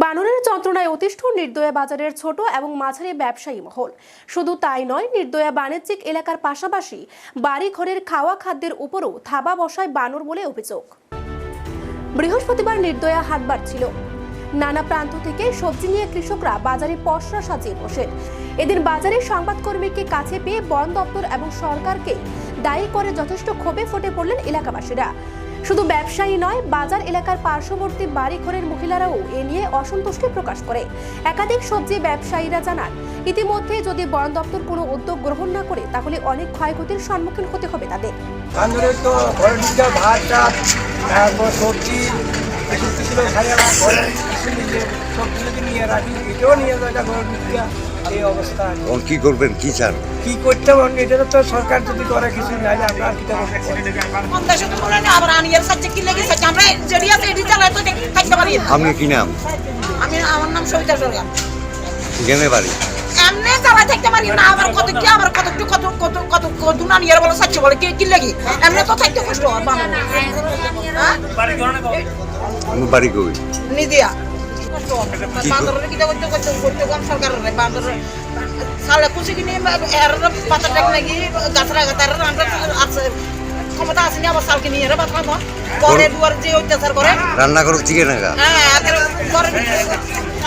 বানরের যন্ত্রণায় অতিষ্ঠ নির্দয়া বাজারের ছোট এবং মাঝারি ব্যবসায়ী মহল। শুধু তাই নয়, নির্দয়া বাণিজ্যিক এলাকার পাশাপাশি বাড়ি ঘরের খাওয়া খাদ্যের উপরও থাবা বসায় বানর বলে অভিযোগ। বৃহস্পতিবার নির্দয়া হাটবার ছিল। নানা প্রান্ত থেকে সবজি নিয়ে কৃষকরা বাজারে পসরা সাজিয়ে বসেন। এদিন বাজারে সংবাদকর্মীকে কাছে পেয়ে বন দপ্তর এবং সরকারকে দায়ী করে যথেষ্ট ক্ষোভে ফেটে পড়লেন এলাকাবাসীরা। শুধু ব্যবসায়ী নয়, বাজার এলাকার পার্শ্ববর্তী বাড়িঘরের মহিলারাও এ নিয়ে অসন্তুষ্টি প্রকাশ করে। একাধিক সবজি ব্যবসায়ীরা জানান, ইতিমধ্যে যদি বন দপ্তর কোনো উদ্যোগ গ্রহণ না করে তাহলে অনেক ক্ষয়ক্ষতির সম্মুখীন হতে হবে তাদের। কি করবেন, কি চান, কি করতে পারেন? এটা তো সরকার যদি করে কিছু নাইলে আমরা আর কি করব। আপনি কি নাম? আমার নাম সবিতা সরকার। এখানে বাড়ি এমনি চালাই থাকতে পারি না। আবার কত দুনা নিয়ে বলে সাচ্ছে বলে কি লাগি এমনি তো থাকতে কষ্ট হয়। বাড়ি কই? নিদিয়া বান্দরের কিটা করতে কম সরকারের বান্দরের সালে খুশি কিনে এর পাতা টাক নাকি গাছরা গাতার আমরা আছে ক্ষমতা আছে না। আবার সালকে নিয়ে বাঁচাবো পরে দুয়ার যে অত্যাচার করে রান্না করো চিকেন। হ্যাঁ করে